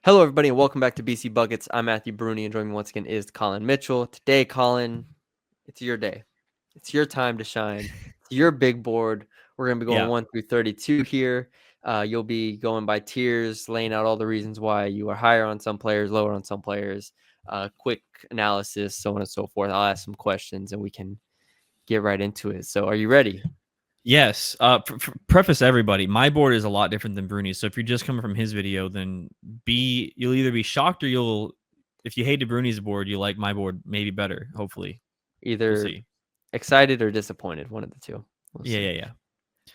Hello, everybody, and welcome back to BC Buckets. I'm Matthew Bruni, and joining me once again is Colin Mitchell. Today, Colin, it's your day. It's your time to shine. It's your big board. We're going to be going Yeah. 1 through 32 here. You'll be going by tiers, laying out all the reasons why you are higher on some players, lower on some players, quick analysis, so on and so forth. I'll ask some questions, and we can get right into it. So are you ready? Yes. Preface everybody. My board is a lot different than Bruni's. So if you're just coming from his video, then you'll either be shocked or if you hated Bruni's board, you like my board maybe better. Hopefully, we'll Either see. excited or disappointed, one of the two. We'll see. Yeah.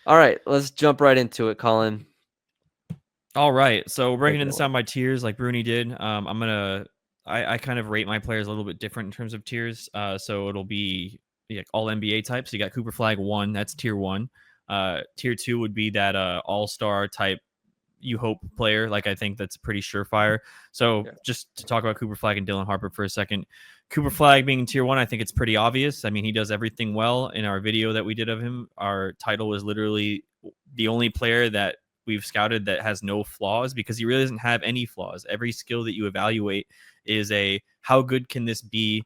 All right, let's jump right into it, Colin. All right. So breaking Take it this away. down by tiers like Bruni did. I kind of rate my players a little bit different in terms of tiers. So it'll be all NBA types. So you got Cooper Flag 1, that's tier 1. Tier 2 would be that all-star type you hope player. Like I think that's pretty surefire. So Yeah. just to talk about Cooper Flag and Dylan Harper for a second. Cooper Flag being tier 1, I think it's pretty obvious. I mean, he does everything well. In our video that we did of him, our title was literally the only player that we've scouted that has no flaws, because he really doesn't have any flaws. Every skill that you evaluate is how good can this be?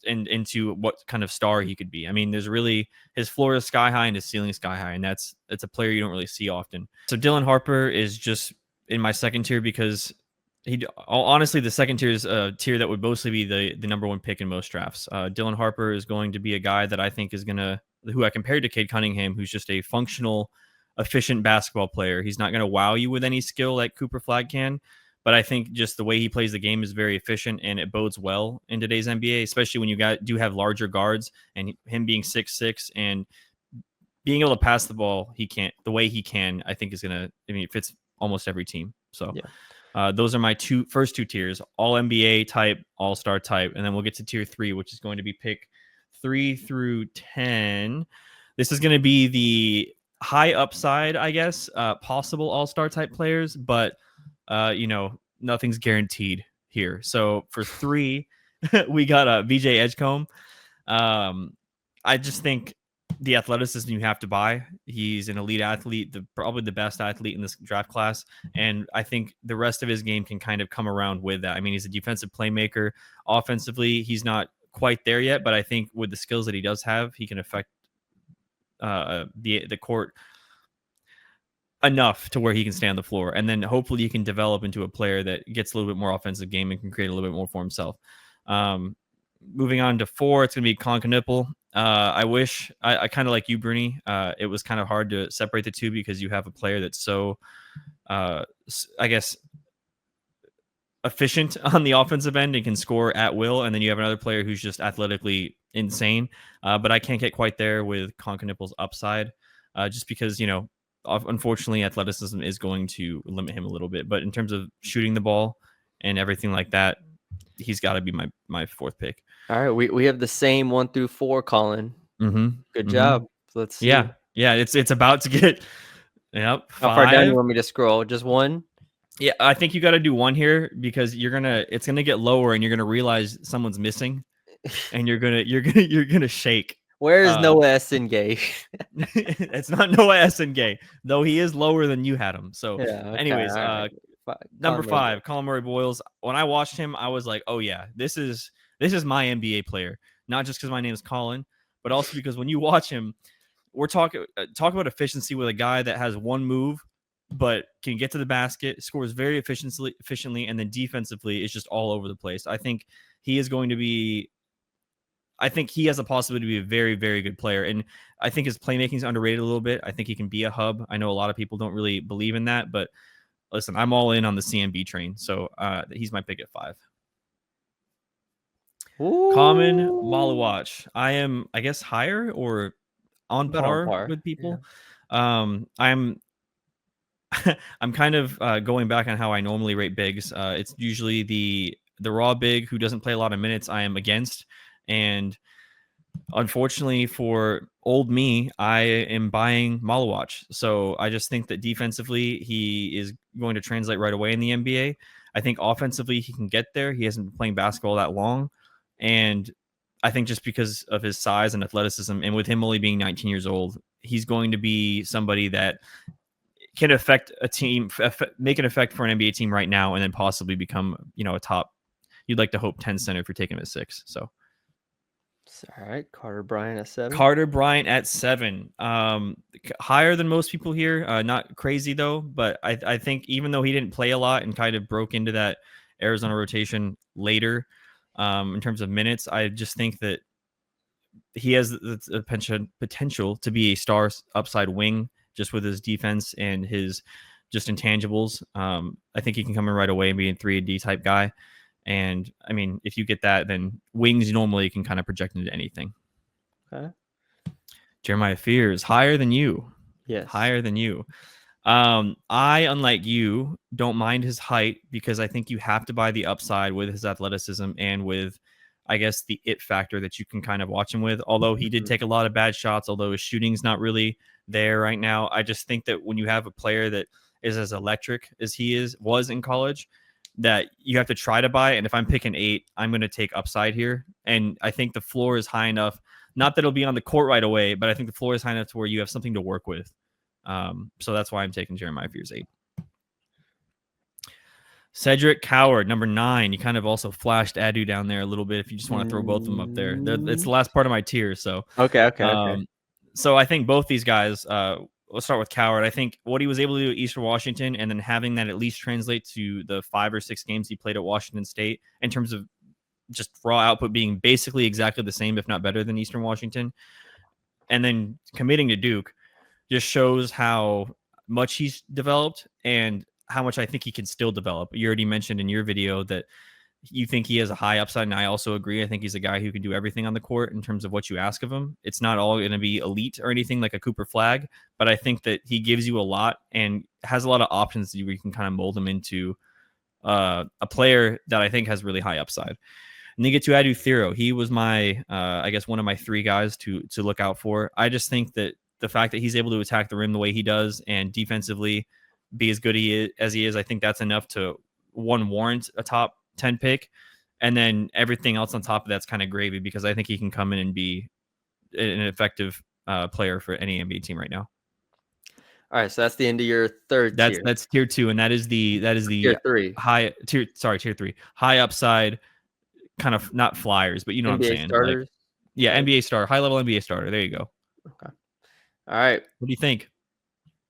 Into what kind of star he could be. I mean, there's really, his floor is sky high and his ceiling is sky high, and that's a player you don't really see often. So Dylan Harper is just in my second tier because honestly, the second tier is a tier that would mostly be the number one pick in most drafts. Dylan Harper is going to be a guy that I think who I compared to Cade Cunningham, who's just a functional, efficient basketball player. He's not going to wow you with any skill like Cooper Flag can, but I think just the way he plays the game is very efficient, and it bodes well in today's NBA, especially when you do have larger guards, and him being 6'6" and being able to pass the ball the way he can, I think is gonna. I mean, it fits almost every team. So those are my first two tiers: all NBA type, all star type, and then we'll get to tier 3, which is going to be pick 3 through 10. This is going to be the high upside, I guess, possible all star type players, but nothing's guaranteed here. So for 3, we got VJ Edgecombe. I just think the athleticism you have to buy. He's an elite athlete, probably the best athlete in this draft class, and I think the rest of his game can kind of come around with that. I mean, he's a defensive playmaker. Offensively, he's not quite there yet, but I think with the skills that he does have, he can affect the court enough to where he can stay on the floor, and then hopefully he can develop into a player that gets a little bit more offensive game and can create a little bit more for himself. Moving on to 4, it's going to be Colin Knippel. I wish I kind of like you, Bruni. It was kind of hard to separate the two because you have a player that's so, I guess, efficient on the offensive end and can score at will, and then you have another player who's just athletically insane. But I can't get quite there with Colin Knippel's upside, just because unfortunately, athleticism is going to limit him a little bit. But in terms of shooting the ball and everything like that, he's got to be my 4th pick. All right, we have the same 1 through 4, Colin. Good job. So let's see. Yeah, it's about to get. Yep. 5. How far down you want me to scroll? Just 1? Yeah, I think you got to do 1 here because it's gonna get lower and you're gonna realize someone's missing, and you're gonna shake. Where is Noah Essengay? It's not Noah Essengay, though he is lower than you had him. So, okay, anyways, right. number 5, Colin Murray Boyles. When I watched him, I was like, oh yeah, this is my NBA player. Not just because my name is Colin, but also because when you watch him, we're talk about efficiency with a guy that has one move, but can get to the basket, scores very efficiently, and then defensively is just all over the place. I think he is going to be. I think he has a possibility to be a very, very good player. And I think his playmaking is underrated a little bit. I think he can be a hub. I know a lot of people don't really believe in that, but listen, I'm all in on the CMB train. So he's my pick at 5. Ooh. Common Malawach. I am, I guess, higher or on par with people. Yeah. I'm kind of going back on how I normally rate bigs. It's usually the raw big who doesn't play a lot of minutes I am against. And unfortunately for old me, I am buying Malawach. So I just think that defensively, he is going to translate right away in the NBA. I think offensively, he can get there. He hasn't been playing basketball that long. And I think just because of his size and athleticism, and with him only being 19 years old, he's going to be somebody that can affect a team, make an effect for an NBA team right now, and then possibly become, a top. You'd like to hope 10 center if you're taking him at 6. So All right, Carter Bryant at 7. Carter Bryant at 7, higher than most people here. Not crazy though, but I think even though he didn't play a lot and kind of broke into that Arizona rotation later, in terms of minutes, I just think that he has the potential to be a star upside wing just with his defense and his just intangibles. I think he can come in right away and be a 3-D type guy. And I mean, if you get that, then wings normally can kind of project into anything. Okay. Jeremiah Fears, higher than you. Yes. Higher than you. I, unlike you, don't mind his height because I think you have to buy the upside with his athleticism and with, I guess, the it factor that you can kind of watch him with. Although he did take a lot of bad shots, although his shooting's not really there right now. I just think that when you have a player that is as electric as he was in college, that you have to try to buy. And if I'm picking 8, I'm going to take upside here. And I think the floor is high enough. Not that it'll be on the court right away, but I think the floor is high enough to where you have something to work with. So that's why I'm taking Jeremiah Fears 8. Cedric Coward, number 9. You kind of also flashed Adu down there a little bit if you just want to throw both of them up there. It's the last part of my tier. So Okay. So I think both these guys, let's start with Coward. I think what he was able to do at Eastern Washington and then having that at least translate to the 5 or 6 games he played at Washington State in terms of just raw output being basically exactly the same, if not better than Eastern Washington. And then committing to Duke just shows how much he's developed and how much I think he can still develop. You already mentioned in your video that you think he has a high upside, and I also agree. I think he's a guy who can do everything on the court in terms of what you ask of him. It's not all going to be elite or anything like a Cooper Flag, but I think that he gives you a lot and has a lot of options where you can kind of mold him into a player that I think has really high upside. And then you get to Adu Thero. He was my, I guess, one of my 3 guys to look out for. I just think that the fact that he's able to attack the rim the way he does and defensively be as good as he is, I think that's enough to warrant a top 10 pick. And then everything else on top of that's kind of gravy because I think he can come in and be an effective player for any NBA team right now. All right, so that's the end of your third tier. That's tier 2, and that is the tier 3. Tier 3. High upside, kind of not flyers, but you know NBA what I'm saying. Starters. Yeah, NBA star, high level NBA starter. There you go. Okay. All right. What do you think?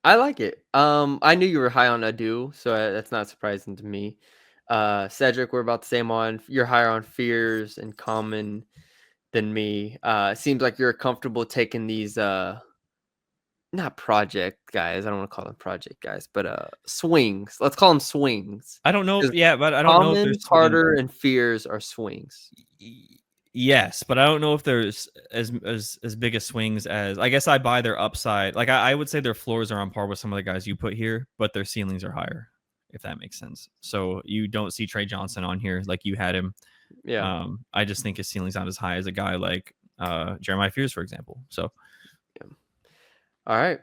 I like it. I knew you were high on Adu, so that's not surprising to me. Cedric, we're about the same on. You're higher on Fears and Common than me. It seems like you're comfortable taking these not project guys. I don't want to call them project guys, but swings. Let's call them swings. I don't know. But I don't know if there's Carter and Fears are swings. Yes, but I don't know if there's as big as swings as, I guess I buy their upside. Like I would say their floors are on par with some of the guys you put here, but their ceilings are higher, if that makes sense. So you don't see Trey Johnson on here like you had him. Yeah. I just think his ceiling's not as high as a guy like Jeremiah Fears, for example. So yeah. All right.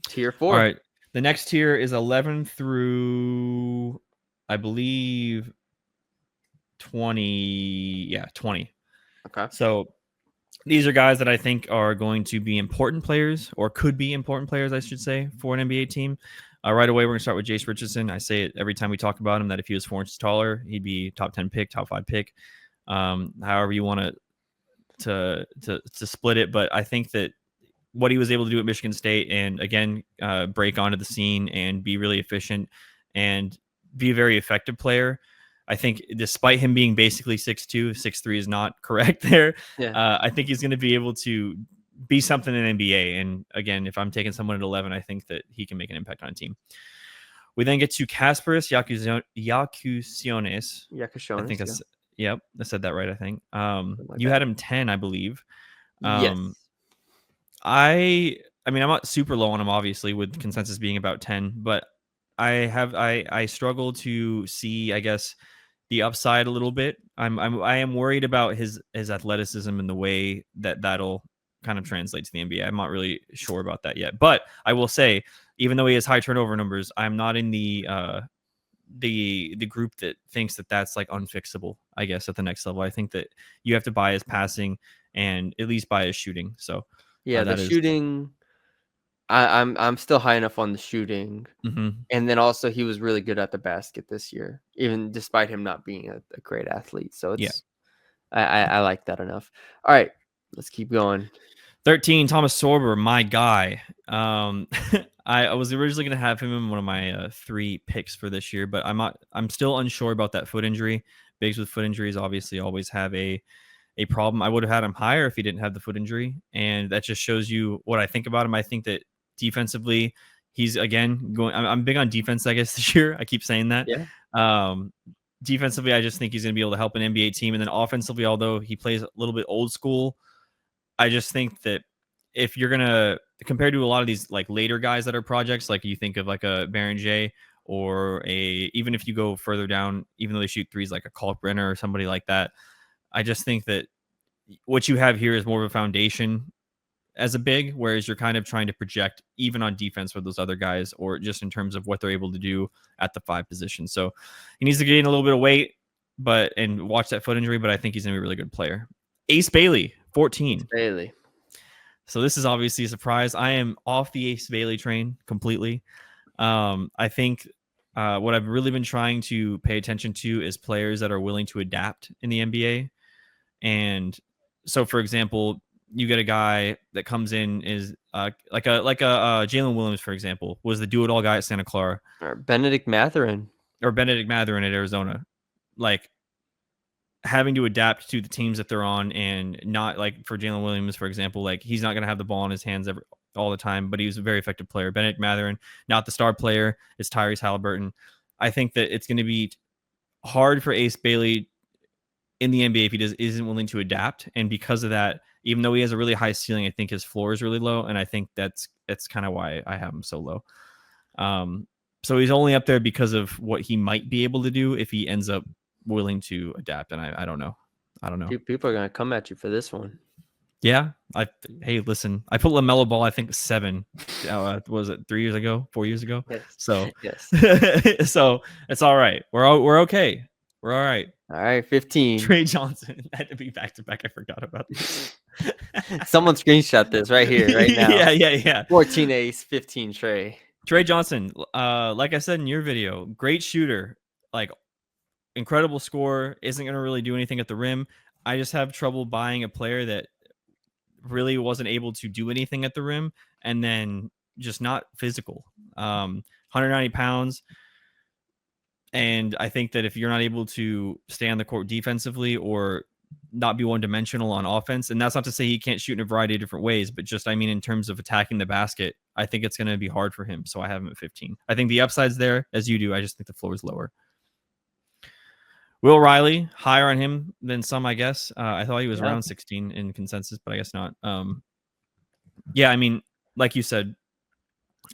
Tier 4. All right. The next tier is 11 through, I believe, 20. Yeah, 20. Okay. So these are guys that I think are going to be important players, or could be important players, I should say, for an NBA team. Right away, we're going to start with Jace Richardson. I say it every time we talk about him that if he was 4 inches taller, he'd be top 10 pick, top 5 pick. However you want to split it, but I think that what he was able to do at Michigan State and, again, break onto the scene and be really efficient and be a very effective player. I think despite him being basically 6'2", 6'3" is not correct there. Yeah. I think he's going to be able to be something in NBA. And, again, if I'm taking someone at 11, I think that he can make an impact on a team. We then get to Kasparis Yakushonis. I think yep, I said that right, I think. You had him 10, I believe. Yes. I mean, I'm not super low on him, obviously, with consensus being about 10, but I struggle to see, I guess, the upside a little bit. I am worried about his athleticism and the way that'll kind of translate to the NBA. I'm not really sure about that yet, but I will say, even though he has high turnover numbers, I'm not in the group that thinks that that's like unfixable, I guess, at the next level. I think that you have to buy his passing and at least buy his shooting. So yeah, the shooting. I'm still high enough on the shooting, Hmm. and then also he was really good at the basket this year, even despite him not being a great athlete. So Yeah. it's I like that enough. All right, let's keep going. 13, Thomas Sorber, my guy. I was originally going to have him in one of my 3 picks for this year, but I'm still unsure about that foot injury. Bigs with foot injuries obviously always have a problem. I would have had him higher if he didn't have the foot injury, and that just shows you what I think about him. I think that defensively, he's again going. I'm big on defense, I guess this year. I keep saying that. Yeah, Um, Defensively, I just think he's going to be able to help an NBA team, and then offensively, although he plays a little bit old school, I just think that if you're gonna compared to a lot of these like later guys that are projects, like you think of like a Baron J or a even if you go further down, even though they shoot threes like a Kalkbrenner or somebody like that, I just think that what you have here is more of a foundation as a big, whereas you're kind of trying to project even on defense for those other guys, or just in terms of what they're able to do at the 5 position. So he needs to gain a little bit of weight, and watch that foot injury. But I think he's gonna be a really good player. Ace Bailey, it's 14. Bailey. So this is obviously a surprise. I am off the Ace Bailey train completely. I think what I've really been trying to pay attention to is players that are willing to adapt in the NBA. And so, for example, you get a guy that comes in is like a Jalen Williams, for example, was the do it all guy at Santa Clara, Or Benedict Matherin. or Benedict Mathurin at Arizona. Like having to adapt to the teams that they're on, and not like for Jalen Williams, for example, like he's not going to have the ball in his hands all the time, but he was a very effective player. Benedict Mathurin, not the star player, is Tyrese Halliburton. I think that it's going to be hard for Ace Bailey in the NBA if he isn't willing to adapt, and because of that, even though he has a really high ceiling, I think his floor is really low, and I think that's kind of why I have him so low. Um, so he's only up there because of what he might be able to do if he ends up willing to adapt. And I don't know. I don't know. People are gonna come at you for this one. Yeah. Hey, listen, I put LaMelo Ball, I think 7. Was it 3 years ago, 4 years ago? Yes. So, Yes. so it's all right. We're okay. We're all right. All right, 15. Trey Johnson had to be back to back. I forgot about this. Someone screenshot this right here, right now. Yeah. 14 Ace, 15 Trey. Trey Johnson, like I said in your video, great shooter, like incredible scorer, isn't going to really do anything at the rim. I just have trouble buying a player that really wasn't able to do anything at the rim, and then just not physical. 190 pounds. And I think that if you're not able to stay on the court defensively, or not be one dimensional on offense, and that's not to say he can't shoot in a variety of different ways, but just, I mean, in terms of attacking the basket, I think it's going to be hard for him. So I have him at 15. I think the upside's there, as you do. I just think the floor is lower. Will Riley, higher on him than some, I guess. I thought he was around 16 in consensus, but I guess not. Yeah, I mean, like you said,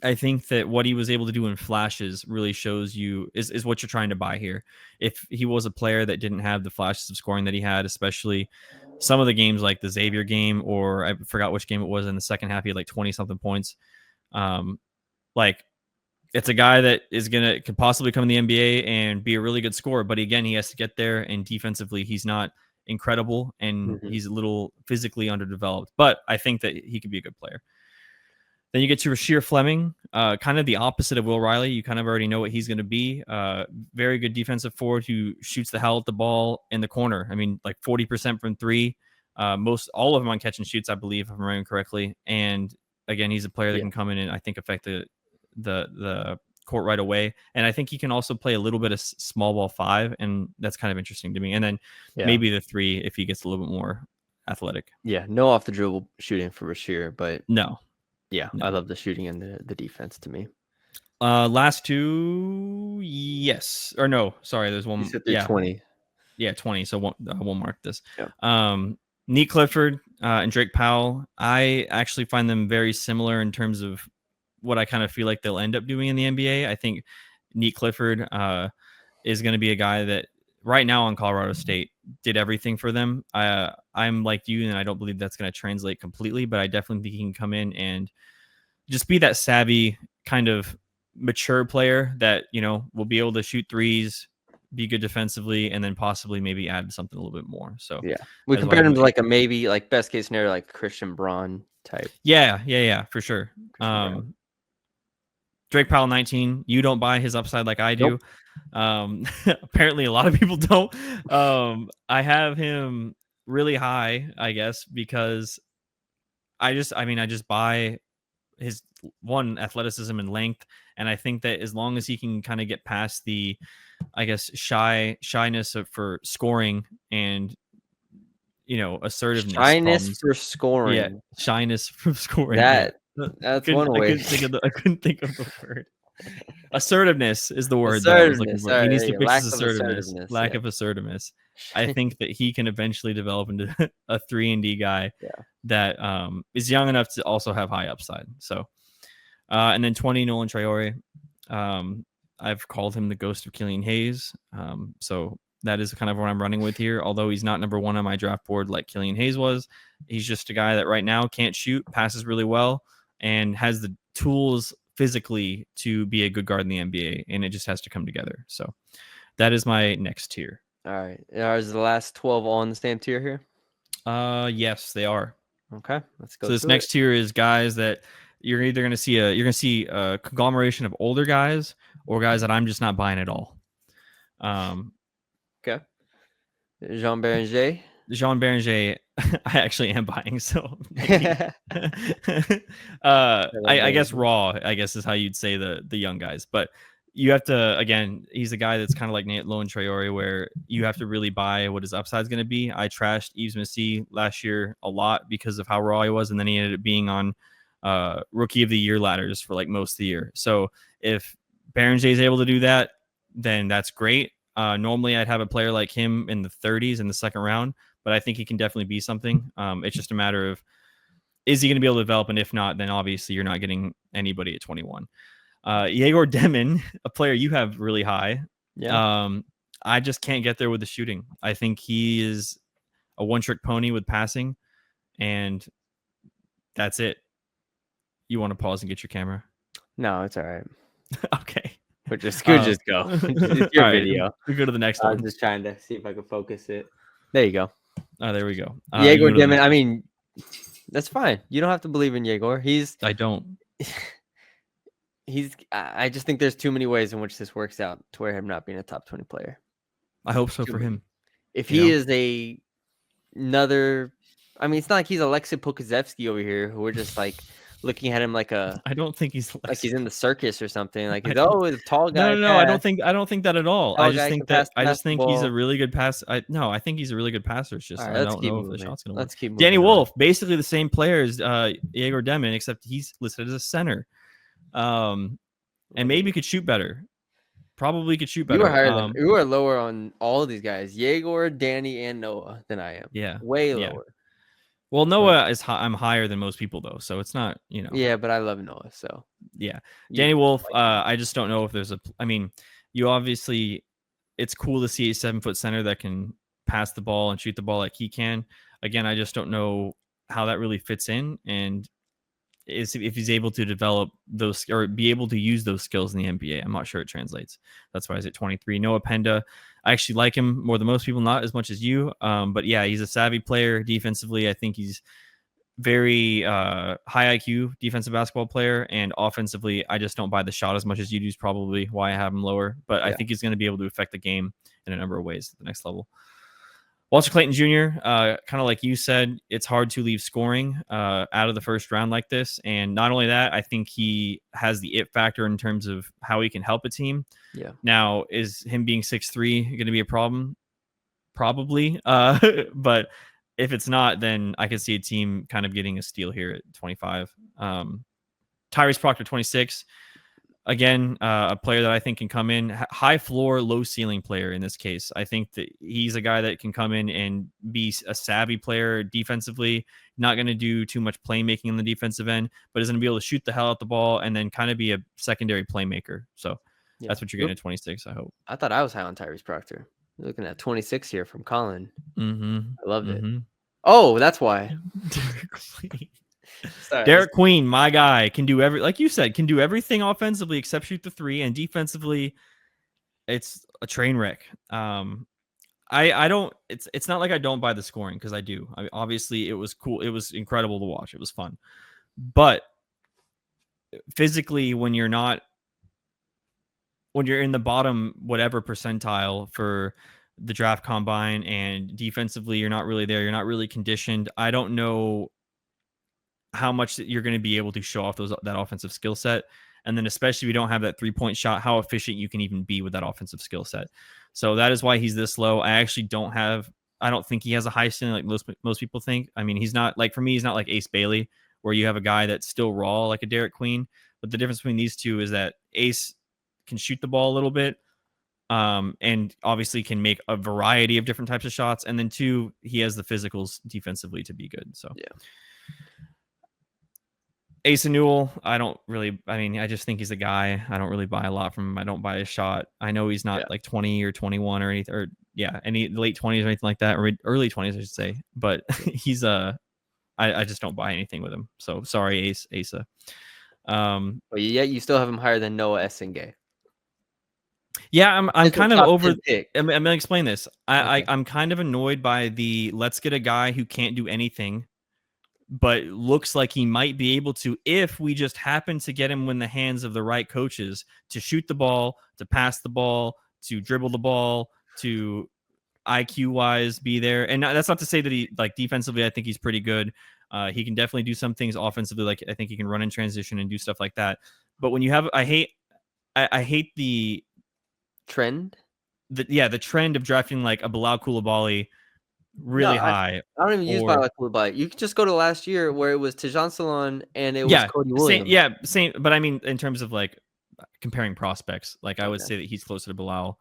I think that what he was able to do in flashes really shows you is what you're trying to buy here. If he was a player that didn't have the flashes of scoring that he had, especially some of the games like the Xavier game, or I forgot which game it was in the second half, he had like 20 something points. Like it's a guy that could possibly come in the NBA and be a really good scorer, but again, he has to get there, and defensively, he's not incredible, and he's a little physically underdeveloped. But I think that he could be a good player. Then you get to Rasheer Fleming, kind of the opposite of Will Riley. You kind of already know what he's going to be. Very good defensive forward who shoots the hell at the ball in the corner. I mean, like 40% from 3. All of them on catch and shoots, I believe, if I'm remembering correctly. And again, he's a player that can come in and I think affect the court right away. And I think he can also play a little bit of small ball 5, and that's kind of interesting to me. And then maybe the 3 if he gets a little bit more athletic. Yeah, no off the dribble shooting for Rasheer, but no. I love the shooting and the defense to me. Last 2, yes or no? Sorry, there's one. Yeah, 20. Yeah, 20. So I won't mark this. Yeah. Neat Clifford and Drake Powell. I actually find them very similar in terms of what I kind of feel like they'll end up doing in the NBA. I think Neat Clifford is going to be a guy that right now on Colorado State did everything for them. I'm like you, and I don't believe that's going to translate completely, but I definitely think he can come in and just be that savvy kind of mature player that, will be able to shoot threes, be good defensively, and then possibly maybe add something a little bit more. So yeah, we compared him to like a maybe like best case scenario, like Christian Braun. type. Yeah, for sure. Christian Brown. Drake Powell 19. You don't buy his upside like I do. Nope. Apparently, a lot of people don't. I have him really high, I guess, because I just buy his one athleticism and length, and I think that as long as he can kind of get past the, I guess, shyness for scoring and assertiveness Shyness problems. for Yeah, scoring. shyness from scoring. Yeah, That that's one I way. couldn't think of the word. Assertiveness is the word that I was looking Assertiveness. for. All He right, needs there to you go. fix Lack his of assertiveness, assertiveness. lack Yeah. of assertiveness. I think that he can eventually develop into a 3-and-D guy Yeah. that is young enough to also have high upside. So, and then 20, Nolan Traore. I've called him the ghost of Killian Hayes. So that is kind of what I'm running with here. Although he's not number one on my draft board like Killian Hayes was, he's just a guy that right now can't shoot, passes really well, and has the tools physically to be a good guard in the NBA, and it just has to come together. So that is my next tier. All right. Is the last 12 all in the same tier here? Yes, they are. Okay, let's go So this through it. next tier is guys that you're either going to see a conglomeration of older guys or guys that I'm just not buying at all. Okay. Jean Beranger. Jean Beranger, I actually am buying, so maybe. I guess raw, I guess is how you'd say the young guys, but you have to, again, he's a guy that's kind of like Nate Lowen Traore, where you have to really buy what his upside is going to be. I trashed Yves Messi last year a lot because of how raw he was, and then he ended up being on rookie of the year ladders for like most of the year. So if Beranger is able to do that, then that's great. Normally I'd have a player like him in the 30s in the second round, but I think he can definitely be something. It's just a matter of, is he going to be able to develop? And if not, then obviously you're not getting anybody at 21. Yegor Demon, a player you have really high. Yeah. I just can't get there with the shooting. I think he is a one-trick pony with passing, and that's it. You want to pause and get your camera? No, it's all right. Okay. But just go. It's your All right, video. we go to the next I one. was just trying to see if I could focus it. There you go. Oh, there we go. Yegor you go to the Demon. next I one. mean, that's fine. You don't have to believe in Yegor. I don't. I just think there's too many ways in which this works out to where him not being a top 20 player. I hope so Too for many. him. If You he know? is another, I mean, it's not like he's Alexei Pokazevsky over here, who we're just like looking at him like I don't think he's he's in the circus or something. Like I he's don't. a tall guy No. I pass. don't think that at all. I Tall just guy think can that pass the he's a basketball. really good pass. I think he's a really good passer. It's just All right, I let's don't keep know if the moving. shot's gonna work. Let's keep Danny moving on. Wolf, basically the same player as Yegor Demon, except he's listed as a center. And maybe could shoot better. Probably could shoot You were better. higher than you were lower on all of these guys, Yegor, Danny, and Noah than I am. Yeah. Way Yeah. lower. Well, Noah is I'm higher than most people though, so it's not, Yeah, but I love Noah, so Yeah. you Danny Wolf, like I just don't know if there's I mean, you obviously, it's cool to see a 7-foot center that can pass the ball and shoot the ball like he can. Again, I just don't know how that really fits in, and if he's able to develop those or be able to use those skills in the NBA. I'm not sure it translates. That's why he's at 23. Noah Penda, I actually like him more than most people, not as much as you. But yeah, he's a savvy player defensively. I think he's very high IQ defensive basketball player, and offensively, I just don't buy the shot as much as you do. Is probably why I have him lower. But I think he's going to be able to affect the game in a number of ways at the next level. Walter Clayton Jr., kind of like you said, it's hard to leave scoring out of the first round like this. And not only that, I think he has the it factor in terms of how he can help a team. Yeah. Now, is him being 6'3" going to be a problem? Probably. But if it's not, then I could see a team kind of getting a steal here at 25. Tyrese Proctor, 26. Again, a player that I think can come in, high floor, low ceiling player in this case. I think that he's a guy that can come in and be a savvy player defensively, not going to do too much playmaking on the defensive end, but is going to be able to shoot the hell out the ball and then kind of be a secondary playmaker. So that's what you're getting at 26, I hope. I thought I was high on Tyrese Proctor. You're looking at 26 here from Colin. Mm-hmm. I loved it. Oh, that's why. Sorry, Derek Queen, my guy, can do like you said, can do everything offensively except shoot the three, and defensively, it's a train wreck. I don't. It's not like I don't buy the scoring because I do. Obviously, it was cool. It was incredible to watch. It was fun, but physically, when you're in the bottom whatever percentile for the draft combine, and defensively you're not really there, you're not really conditioned. I don't know how much you're going to be able to show off that offensive skill set. And then especially if you don't have that 3-point shot, how efficient you can even be with that offensive skill set. So that is why he's this low. I don't think he has a high ceiling like most people think. I mean, he's not like, for me, he's not like Ace Bailey, where you have a guy that's still raw like a Derek Queen. But the difference between these two is that Ace can shoot the ball a little bit, and obviously can make a variety of different types of shots. And then two, he has the physicals defensively to be good. So Yeah. Asa Newell, I just think he's a guy. I don't really buy a lot from him. I don't buy his shot. I know he's not like 20 or 21 or anything, or any late 20s or anything like that, or early 20s, I should say. But he's I just don't buy anything with him. So sorry, Asa. But yet you still have him higher than Noah Essengay. Yeah, I'm kind of over. I'm gonna explain this. I'm kind of annoyed by the let's get a guy who can't do anything, but looks like he might be able to if we just happen to get him in the hands of the right coaches to shoot the ball, to pass the ball, to dribble the ball, to IQ wise be there. And that's not to say that he, like, defensively, I think he's pretty good. He can definitely do some things offensively. Like, I think he can run in transition and do stuff like that. But when you have, I hate the trend. The trend of drafting like a Bilal Koulibaly really high. I don't even use Bilal Koulibaly. You could just go to last year where it was Tejan Salon and it was Cody Williams. Same. But I mean, in terms of like comparing prospects, like I would say that he's closer to Bilal.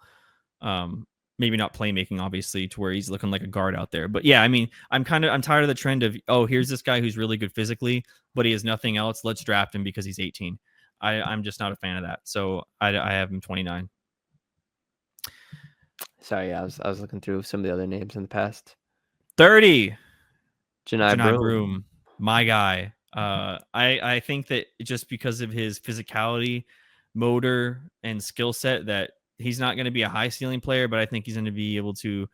Maybe not playmaking, obviously, to where he's looking like a guard out there. But yeah, I mean, I'm tired of the trend of, oh, here's this guy who's really good physically, but he has nothing else. Let's draft him because he's 18. I'm just not a fan of that. So I have him 29. Sorry, I was looking through some of the other names in the past. 30. Janai Broom, my guy. I think that just because of his physicality, motor, and skill set, that he's not going to be a high ceiling player, but I think he's going to be able to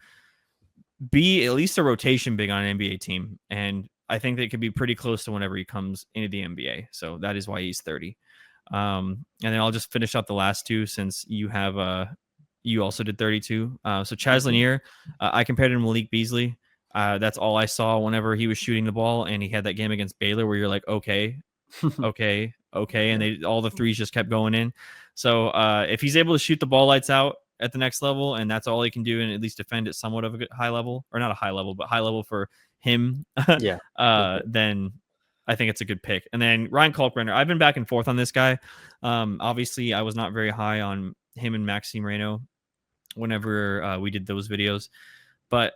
be at least a rotation big on an NBA team. And I think that it could be pretty close to whenever he comes into the NBA. So that is why he's 30. And then I'll just finish up the last two, since you have you also did 32. So Chaz Lanier, I compared him to Malik Beasley. That's all I saw whenever he was shooting the ball, and he had that game against Baylor where you're like, okay, and all the threes just kept going in. So if he's able to shoot the ball lights out at the next level, and that's all he can do, and at least defend at somewhat of a good high level, or not a high level, but high level for him, then I think it's a good pick. And then Ryan Kalkbrenner, I've been back and forth on this guy. Obviously, I was not very high on him and Maxime Reynaud whenever we did those videos, but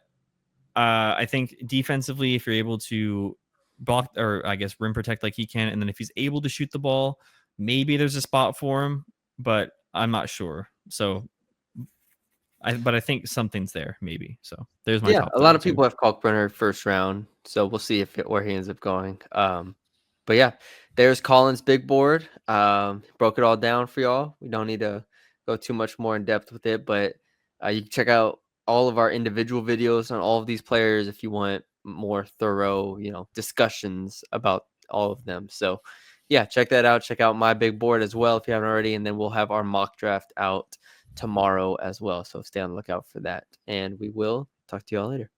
I think defensively, if you're able to block, or I guess rim protect like he can, and then if he's able to shoot the ball, maybe there's a spot for him, but I'm not sure. So but I think something's there, maybe. So there's my top. A lot of people have Kalkbrenner first round, so we'll see where he ends up going. But yeah, there's Colin's big board. Broke it all down for y'all. We don't need to go too much more in depth with it, but you can check out all of our individual videos on all of these players if you want more thorough, discussions about all of them. So yeah, check that out. Check out my big board as well if you haven't already, and then we'll have our mock draft out tomorrow as well. So stay on the lookout for that, and we will talk to you all later.